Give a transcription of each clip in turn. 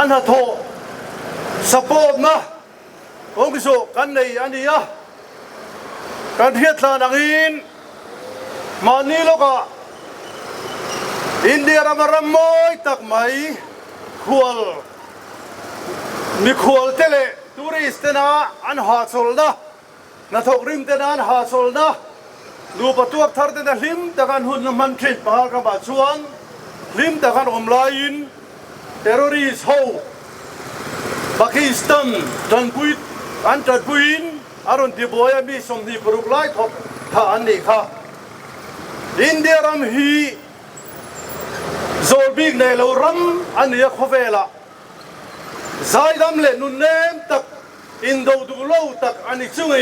อันหะโทสปอร์ตนะองค์สุกันในอันนี้อะการเทียบทางอินมานี่ลูกอะอินเดียรำรำมอยตักไหมขวลมีขวลเตเลทูริสเตนะอันหาสโลนะนัทกริมเตนะอันหาสโลนะดูประตูทัดเตนะลิมตะกันหุ่นมันทริปมาหากระบาดชวนลิมตะกันอมลายินเทอร์ริสต์ฮูปากีสถานจันพุยอันจันพุยนอารมณ์ที่บัวมีสมดีปรุกไล่ทบท่าอันนี้ค่ะอินเดียรำฮีโซบิกในเรารำอันนี้ขวเวล่ะใจดำเล่นนุ่นเนมตักอินโดดูโลตักอันนี้ช่วย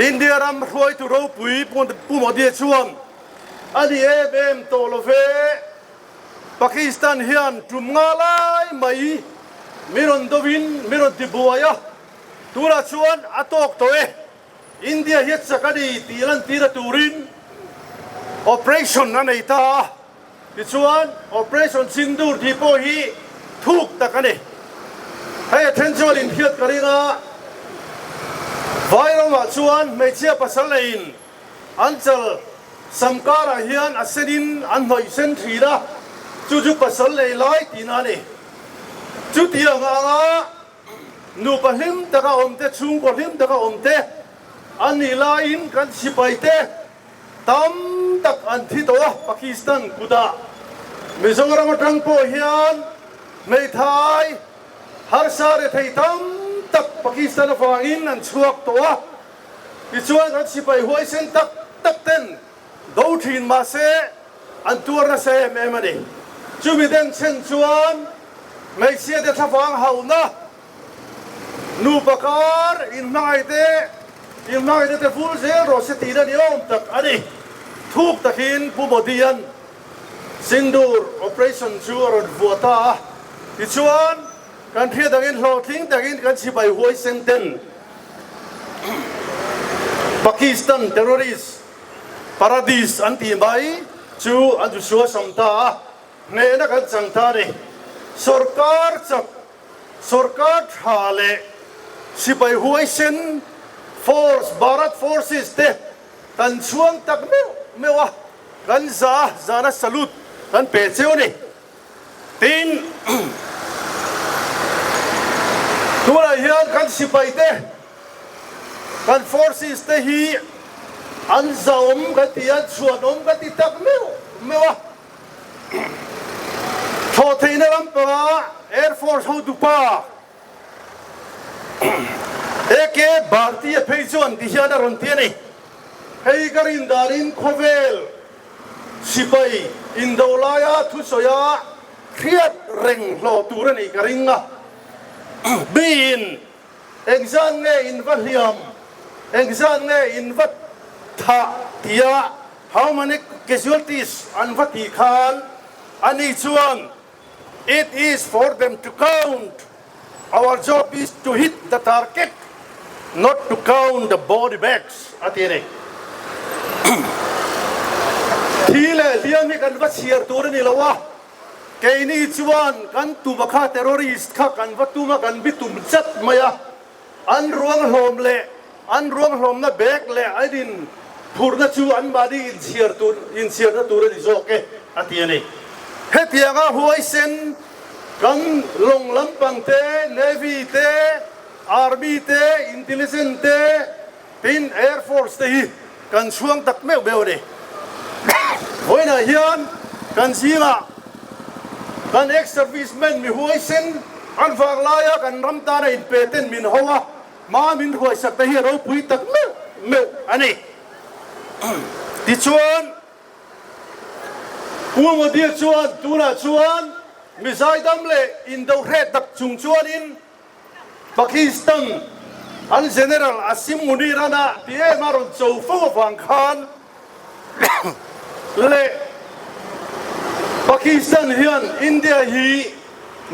อินเดียรำรวยตุเราปุยปุ่มอดีตช่วงอันนี้เอ็มโตโลเฟปากีสถานฮิอันจุ่มงาไล่ไม่มิรอนดวินมิรอนติบัวยะตัวละชวนอัตโตตัวอินเดียเฮ็ดสักดีตีลันตีระตูริน operation นั่นไอ้ตาที่ชวน operation ซินดูร์ที่พอฮีทุกตะกันเองให้ attention อินเดียกันนะไวรัสมาชวนไม่เชื่อภาษาเลนอันเจลสัมการะฮิอันอัศดินอันหน่อยเซนทรีละจู่ๆภาษาเลนไล่ตีนั่นเองจุดที่เรานูปหิมตะกะอมเตชุงปหิมตะกะอมเตอันนี้ลายอินกันสิไปเตตั้มตักอันที่ตัวปากีสถานกุดามิโซรามทังโพฮิอันไม่ไทยฮาร์ซาเรไทยตั้มตักปากีสถานฝั่งอินอันชวกตัวที่ชวนอันสิไปหัวเส้นตักเต้นดูทินมาเซอันตัวน่ะเซเมมันเองจูบิเดนเช่นชวนไม่เสียเดชฟังเฮานะนูปการอินมาเตฟูลเซโรสตีนันยอมตักอันนี้ทุกตะกินผู้บดีอันซินดูร์ operation ชัวร์วัวตาที่ชวนการเทียดังอินโหลทิ้งดังอินกันสิไปหัวเซนเทนปากีสถานเทอร์ริสปาราดิสอันที่ไม่ชูอันที่ชัวสมตาเนนักกันสังตาเนसरकार हाले सिपाही हुए सिन फोर्स भारत फोर्सेस ते तंचुंग तक में वाह गंजा जाना सलूट तन पैसे होने तीन थोड़ा यह गन सिपाही ते गन फोर्सेस ते ही अंजाम गतिया चुनों गति तक में वाह छोटे ने लंबा एयरफोर्स हो दुपा एक भारतीय फैजोन दिशा न रोंती नहीं है करीन दारिन खोवेल सिपाही इंदौलाया थुसोया क्रियत रिंग लो तुरे नहीं करेंगा बीन एग्जाम ने इन्वलियम एग्जाम ने इन्वट था दिया how many casualties अनवती खान अनिचुआन. It is for them to count. Our job is to hit the target, not to count the body bags. Atire. Thile liam ni kan vasier tur ni lawa. Kay ni chuan kan tu baka terrorist ka kan vatuma kan bitum chat maya. An ruang hlom na bag le adin purna chu an badi in sier na tur ni zoke. อาทิตย์นี้เฮตียงาหัวเส้นกันลงลำปังเตเนวีเตอาร์บีเตอินเทลเจนเตเป็นแอร์ฟอร์สเตกันช่วงตักเมลเบลเลยวันนี้เฮียนกันซีงากันเอ็กซ์เซอร์วิสแมนมีหัวเส้นอันฝากลายกันรำตาในเปเตนมินหัวมามินหัวสักแต่เฮียเราปุยตักเมลอันนี้ที่ชวนกูมาเดียชวนตูน่าชวนมิสไซดัมเล่อินโดเรตักจุงชวนอินปากีสถานอันเจเนอรัลอาซิมมุนีรานะที่มารุนโจฟูฟังคานเล่ปากีสถานเฮียนอินเดียฮี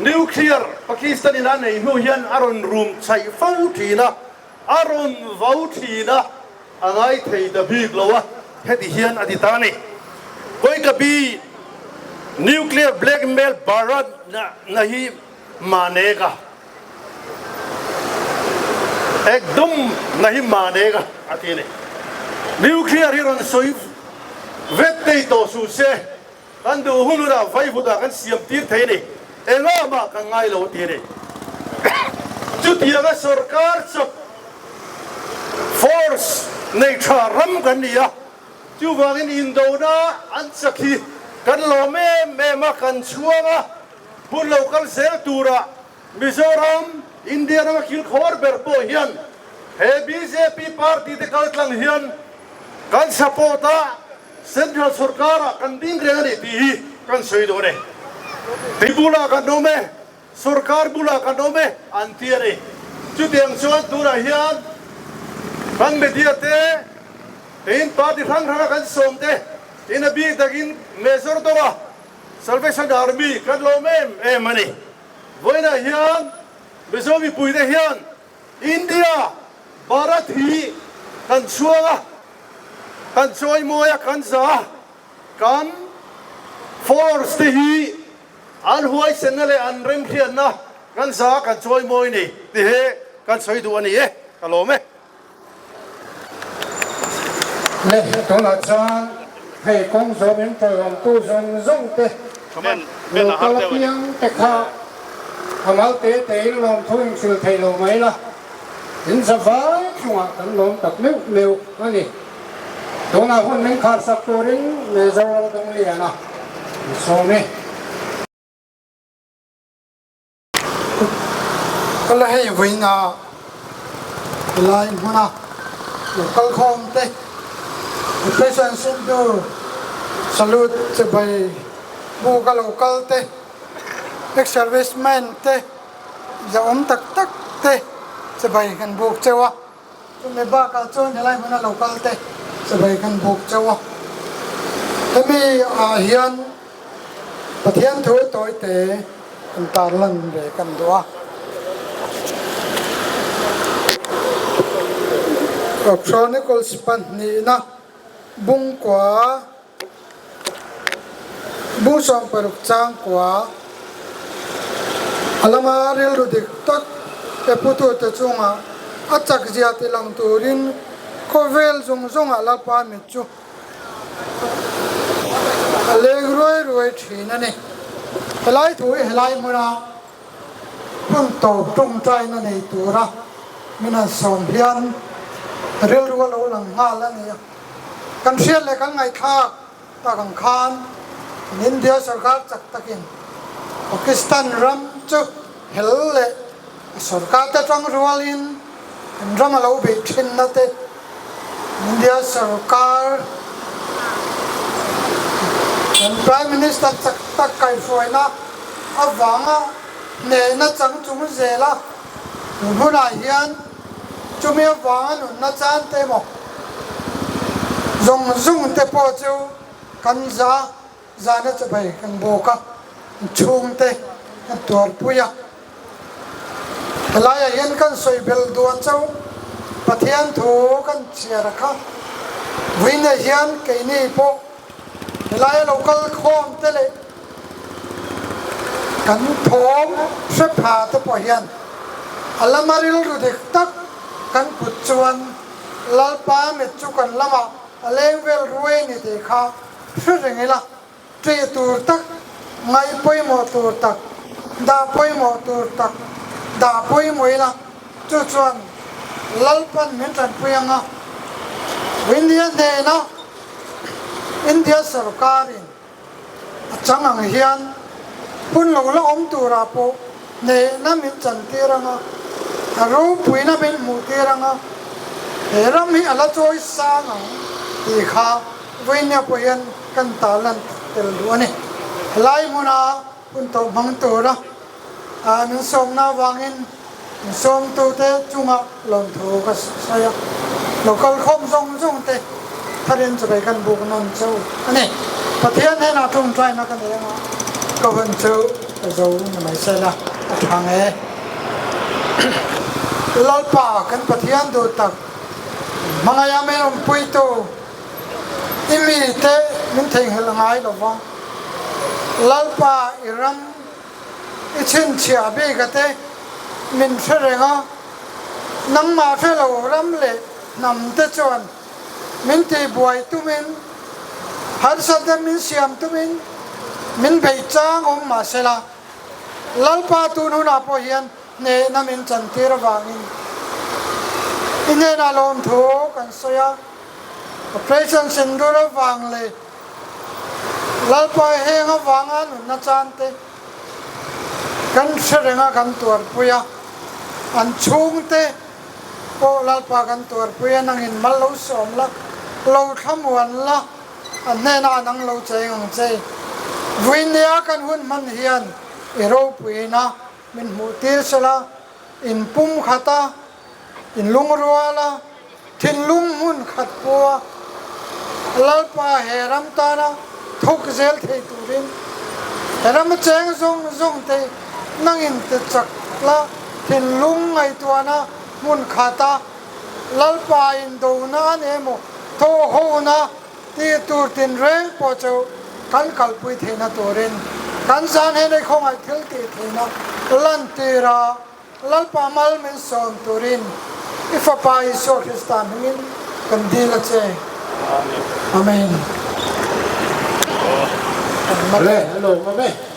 นิวเคลียร์ปากีสถานนั่นเองเฮียนอารุนรูมใช้ฟูทีนะอารุนฟูทีนะอะไรที่ดับบิกลัวเฮติเฮียนอธิตานีก็อีกบีนิวเคลียร์แบล็กเมลบารัดนะฮีมาเนกาเอกดุมนะฮีมาเนกาอาทิตย์นี้นิวเคลียร์ฮีรันสุยเวทเตยโตสุเซกันดูหุ่นเราไฟฟุตากันเสียมตีเทนี่เอ็งอามากันไงเราทีนี้จุดที่เราสุรการจับ force ในชารัมกันนี่อะจูวางอินโดนาอันสักทีกันโลเมมากันชัวร์หุ่นเรากันเซลตูระมิโซรัมอินเดียมาคิลคอร์เบอร์โปเฮียนเฮบีเจพีพาร์ตี้เด็กกันเฮียนกันสปอร์ตาเซ็นทรัลสุรการกันดิ้งเรื่องนี้ที่กันสวยดูเลยที่บุลากันโนเมสุรการบุลากันโนเมอันที่นี่จุดyangชวนตูระเฮียนกันเบียเตอินปาร์ตี้ทั้งกันส่งเตอินบีตะกินเมสอร์ตัวSalvation Army กันโลเมมันนี่วันนี้เฮียนเบสโอมีปุยเตเฮียนอินเดียบารัตฮีกันชัวกันช่วยมวยกันซากันฟอร์สฮีอันหัวเส้นนั่นเลยอันเริ่มเขียนนะกันซากันช่วยมวยนี่ที่เฮกันช่วยตัวนี้กันโลเมเล่ตัวละจานให้กองสมิงเติมตู้ส่งส่งเตะเราก็ละเพียงแต่ข้าทำเอาเตะลมทุ่งสื่อไทยลมไหมล่ะเห็นสบายชัวร์กันลมตักเร็วนั่นนี่ตัวน่ะคนนึงขาดสักตัวนึงเมื่อเราต้องเลี้ยนะโซ่เนี่ยก็เลยให้วิ่งอ่ะลายมันอ่ะอยู่กลางคงเตะPresent Sindu salute sebagai buka lokal teh ex-serviceman teh jauh tak teh sebagai kan buk Jawa tu mebakal cuan jalan mana lokal teh sebagai kan buk Jawa tapi Hian Hian tuai teh entar lan kan doa Chronicle span ni na bung kwa bung som peruk chang kwa alama rel ru dik tak e putu te chunga achak zia te lang turin kovel zung zung ala pa mi chu aleg roi thina ni helai thui helai mura pun to tung trai na nei tura mina som hian rel ru lo lang nga la niกันเชียนเลยกันไงท่าตากังคานอินเดียสุรการจักตะกินปากีสถานรัมจุเฮลเล่สุรการจะต้องรัวลินรัมเราบิดชินนั่นเองอินเดียสุรการเป็น Prime Minister จักตะไก่ฝอยนะอาหวังอ่ะเนี่ยน่าจังจุ่มเจล่ะหนุ่มผู้ใหญ่ยันจุ่มอาหวังหนุ่มน่าจันเต็มzong te po chu kan Zahna cha bai kan boka chung te kan tor puya helaya yen kan soi bel duan chau pathian thu kan chiara kha wina hian ke ni po helaya local khom te le kan thom se pha te po hian alamaril ru dek tak kan put chuan lalpa me chu kan lama aleng vel ruai ni te kha hre rengi la tri tur tak ngai poi mo tur tak da poi mo tur tak da poi moi la chu chuan lalpan min tran puyanga India ne na India sarkarin changang hian pun lo la om tura po ne na min chan tiranga aro puina min mu tiranga heram hi ala choi sang ti kha voinya po yan kan talan tel duani lai muna pun to bang tura min som na wangin som tu te chunga lom thu ka saya local khom zong te tharin chu kan buk non chau ani pathian he na thung trai na kan enga ko han chau zo na mai sala thang e lalpa kan pathian do tak mangaya me om pui to imi te min theng hel ngai lo wa lalpa iram ichin chia be ka te min threnga nang ma thelo ram le nam te chon min te buai tu min har sa min siam tu min bei chang om ma sela lalpa tu nu na po hian ne na min chan tir wangin ine na lom tho kan soya operation sindura wang le lalpa he nga wangan na chan te kan serenga kan tuar puya an chung te po lalpa kan tuar puya nangin mal lo som la lo thamuan la an ne na nang lo cheng che vuinia kan hun man hian ero puina min mu tir sala in pum khata in lungruala thin lung mun khat puwa lalpa heram tana thuk zel thei turin heram cheng zong te nangin te chak la thin lung ngai tuana mun khata lalpa in do na ne mo tho ho na ti tur tin reng po chau kan kal pui theina torin kan san he nei khong ai thil ti theina lan tira lalpa mal min som turin ifa pa iso kristan min kan dila che amen Hello, mame.